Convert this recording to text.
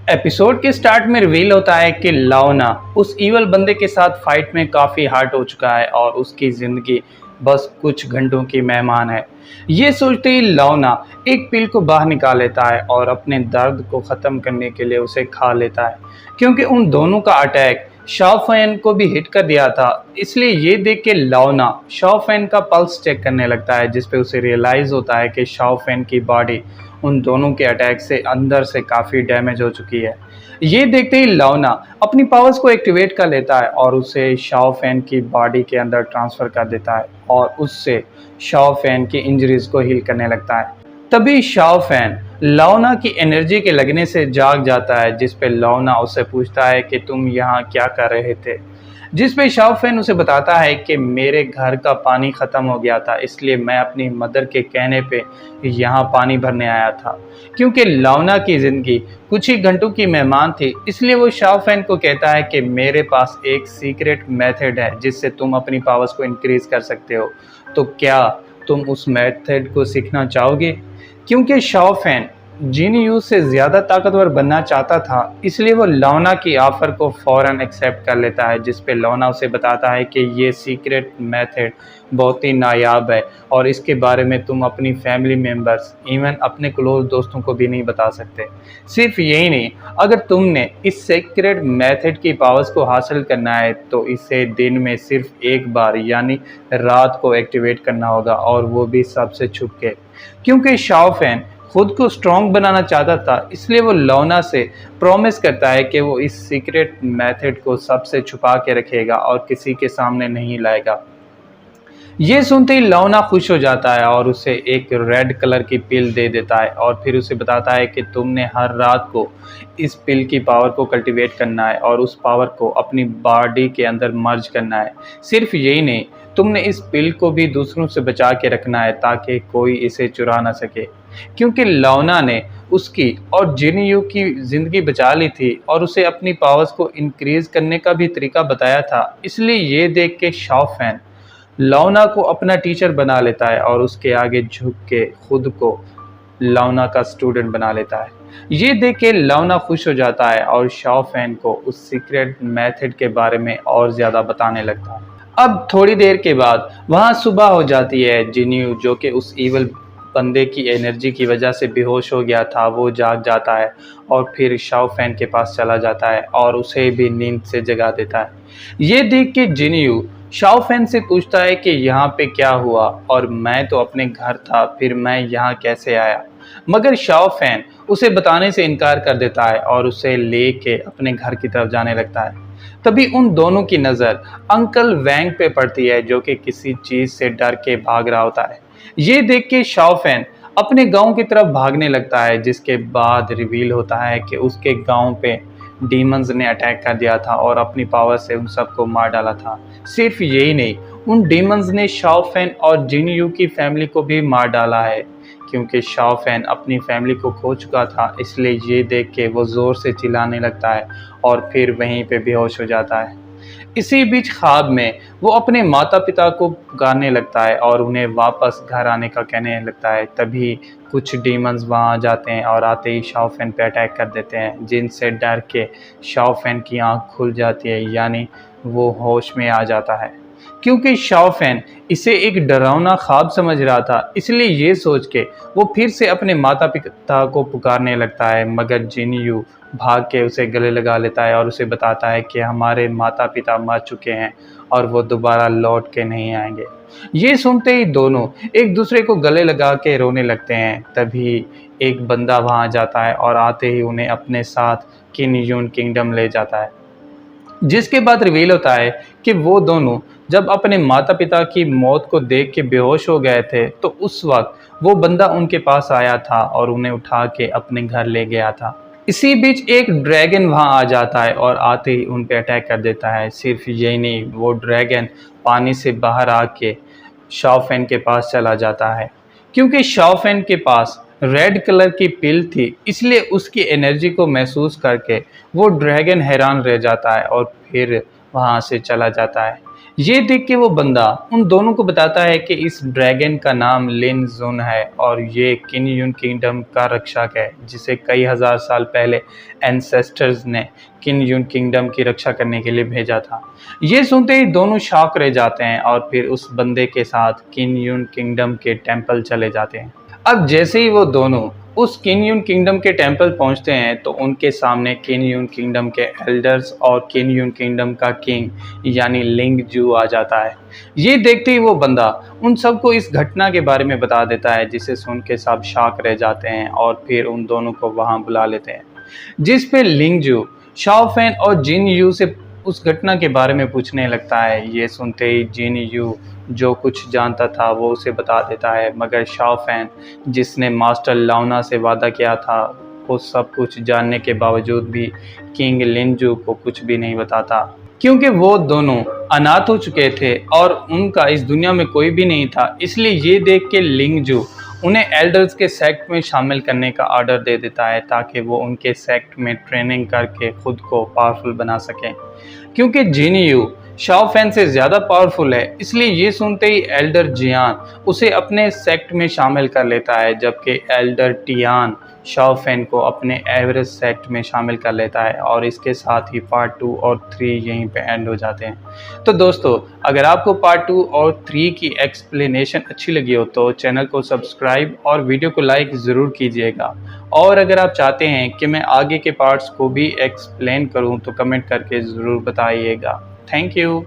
Episode के start में reveal होता है कि लाओना उस ईवल बंदे के साथ फाइट में काफ़ी हार्ट हो चुका है और उसकी ज़िंदगी बस कुछ घंटों की मेहमान है। ये सोचते ही लाओना एक पिल को बाहर निकाल लेता है और अपने दर्द को ख़त्म करने के लिए उसे खा लेता है, क्योंकि उन दोनों का अटैक शाओफैन को भी हिट कर दिया था। इसलिए ये देख के लाओना शाओफैन का पल्स चेक करने लगता है, जिसपे उसे रियलाइज़ होता है कि शाओफैन की बॉडी उन दोनों के अटैक से अंदर से काफ़ी डैमेज हो चुकी है। ये देखते ही लाओना अपनी पावर्स को एक्टिवेट कर लेता है और उसे शाओफैन की बॉडी के अंदर ट्रांसफ़र कर देता है और उससे शाओफैन की इंजरीज को हील करने लगता है। तभी शाओफैन लाओना की एनर्जी के लगने से जाग जाता है, जिस पे लाओना उससे पूछता है कि तुम यहाँ क्या कर रहे थे। जिस पे शाओफैन उसे बताता है कि मेरे घर का पानी ख़त्म हो गया था, इसलिए मैं अपनी मदर के कहने पे यहाँ पानी भरने आया था। क्योंकि लाओना की ज़िंदगी कुछ ही घंटों की मेहमान थी, इसलिए वो शाओफैन को कहता है कि मेरे पास एक सीक्रेट मेथड है जिससे तुम अपनी पावर्स को इंक्रीज़ कर सकते हो। तो क्या तुम उस मेथड को सीखना चाहोगे? क्योंकि शाओफैन जीनियू से ज़्यादा ताकतवर बनना चाहता था, इसलिए वो लाओना की ऑफ़र को फ़ौरन एक्सेप्ट कर लेता है, जिस पे लाओना उसे बताता है कि ये सीक्रेट मेथड बहुत ही नायाब है और इसके बारे में तुम अपनी फैमिली मेम्बर्स, इवन अपने क्लोज दोस्तों को भी नहीं बता सकते। सिर्फ यही नहीं, अगर तुमने इस सीक्रेट मेथड की पावर्स को हासिल करना है तो इसे दिन में सिर्फ एक बार यानी रात को एक्टिवेट करना होगा, और वो भी सबसे छुप के। क्योंकि शाओफैन खुद को स्ट्रॉन्ग बनाना चाहता था, इसलिए वो लाओना से प्रॉमिस करता है कि वो इस सीक्रेट मेथड को सबसे छुपा के रखेगा और किसी के सामने नहीं लाएगा। ये सुनते ही लाओना खुश हो जाता है और उसे एक रेड कलर की पिल दे देता है और फिर उसे बताता है कि तुमने हर रात को इस पिल की पावर को कल्टीवेट करना है और उस पावर को अपनी बॉडी के अंदर मर्ज करना है। सिर्फ यही नहीं, तुमने इस पिल को भी दूसरों से बचा के रखना है ताकि कोई इसे चुरा ना सके। क्योंकि लाओना ने उसकी और जिनयू की ज़िंदगी बचा ली थी और उसे अपनी पावर्स को इंक्रीज़ करने का भी तरीका बताया था, इसलिए ये देख के शाओफैन लाओना को अपना टीचर बना लेता है और उसके आगे झुक के खुद को लाओना का स्टूडेंट बना लेता है। ये देख के लाओना खुश हो जाता है और शाओफैन को उस सीक्रेट मेथड के बारे में और ज़्यादा बताने लगता है। अब थोड़ी देर के बाद वहाँ सुबह हो जाती है। जिन्यू, जो कि उस ईवल बंदे की एनर्जी की वजह से बेहोश हो गया था, वो जाग जाता है और फिर शाओफैन के पास चला जाता है और उसे भी नींद से जगा देता है। ये देख के जिन्यू शाओफैन से पूछता है कि यहाँ पे क्या हुआ, और मैं तो अपने घर था, फिर मैं यहाँ कैसे आया। मगर शाओफैन उसे बताने से इनकार कर देता है और उसे लेके अपने घर की तरफ जाने लगता है। तभी उन दोनों की नज़र अंकल वैंग पे पड़ती है, जो कि किसी चीज़ से डर के भाग रहा होता है। ये देख के शाओफैन अपने गांव की तरफ भागने लगता है, जिसके बाद रिवील होता है कि उसके गांव पे डीमंस ने अटैक कर दिया था और अपनी पावर से उन सबको मार डाला था। सिर्फ यही नहीं, उन डीमंस ने शाओफैन और जिनयू की फैमिली को भी मार डाला है। क्योंकि शाओफैन अपनी फैमिली को खो चुका था, इसलिए ये देख के वो ज़ोर से चिल्लाने लगता है और फिर वहीं पे बेहोश हो जाता है। इसी बीच ख्वाब में वो अपने माता पिता को पुकारने लगता है और उन्हें वापस घर आने का कहने लगता है। तभी कुछ डीमंस वहाँ आ जाते हैं और आते ही शाओफैन पे अटैक कर देते हैं, जिनसे डर के शाओफैन की आँख खुल जाती है, यानी वो होश में आ जाता है। क्योंकि शाओफैन इसे एक डरावना ख्वाब समझ रहा था, इसलिए ये सोच के वो फिर से अपने माता पिता को पुकारने लगता है। मगर जिनयू भाग के उसे गले लगा लेता है और उसे बताता है कि हमारे माता पिता मर चुके हैं और वो दोबारा लौट के नहीं आएंगे। ये सुनते ही दोनों एक दूसरे को गले लगा के रोने लगते हैं। तभी एक बंदा वहाँ जाता है और आते ही उन्हें अपने साथ किन यून किंगडम ले जाता है। जिसके बाद रिवील होता है कि वो दोनों जब अपने माता पिता की मौत को देख के बेहोश हो गए थे, तो उस वक्त वो बंदा उनके पास आया था और उन्हें उठा के अपने घर ले गया था। इसी बीच एक ड्रैगन वहां आ जाता है और आते ही उन पे अटैक कर देता है। सिर्फ यही नहीं, वो ड्रैगन पानी से बाहर आके शाओफैन के पास चला जाता है। क्योंकि शाओफैन के पास रेड कलर की पिल थी, इसलिए उसकी एनर्जी को महसूस करके वो ड्रैगन हैरान रह जाता है और फिर वहाँ से चला जाता है। ये देख के वो बंदा उन दोनों को बताता है कि इस ड्रैगन का नाम लिन जुन है और ये किन यून किंगडम का रक्षक है, जिसे कई हजार साल पहले एंसेस्टर्स ने किन यून किंगडम की रक्षा करने के लिए भेजा था। ये सुनते ही दोनों शॉक रह जाते हैं और फिर उस बंदे के साथ किन यून किंगडम के टेंपल चले जाते हैं। अब जैसे ही वो दोनों उस किन यून किंगडम के टेंपल पहुंचते हैं तो उनके सामने किन यून किंगडम के एल्डर्स और किन यून किंगडम का किंग यानी लिंग जू आ जाता है। ये देखते ही वो बंदा उन सबको इस घटना के बारे में बता देता है, जिसे सुन के सब शॉक रह जाते हैं और फिर उन दोनों को वहां बुला लेते हैं। जिस पे लिंग जू शाओ फैन और जिन यू से उस घटना के बारे में पूछने लगता है। ये सुनते ही जिन यू जो कुछ जानता था वो उसे बता देता है, मगर शाओ फैन जिसने मास्टर लाओना से वादा किया था वो सब कुछ जानने के बावजूद भी किंग लिनजू को कुछ भी नहीं बताता, क्योंकि वो दोनों अनाथ हो चुके थे और उनका इस दुनिया में कोई भी नहीं था। इसलिए ये देख के लिंगजू उन्हें एल्डर्स के सेक्ट में शामिल करने का ऑर्डर दे देता है ताकि वो उनके सेक्ट में ट्रेनिंग करके खुद को पावरफुल बना सकें। क्योंकि जिन यू शाओ फैन से ज़्यादा पावरफुल है, इसलिए ये सुनते ही एल्डर जियान उसे अपने सेक्ट में शामिल कर लेता है, जबकि एल्डर टियान शाओ फैन को अपने एवरेज सेक्ट में शामिल कर लेता है। और इसके साथ ही पार्ट 2 और 3 यहीं पे एंड हो जाते हैं। तो दोस्तों, अगर आपको पार्ट 2 और 3 की एक्सप्लेनेशन अच्छी लगी हो तो चैनल को सब्सक्राइब और वीडियो को लाइक ज़रूर कीजिएगा। और अगर आप चाहते हैं कि मैं आगे के पार्ट्स को भी एक्सप्लेन करूं तो कमेंट करके ज़रूर बताइएगा। Thank you.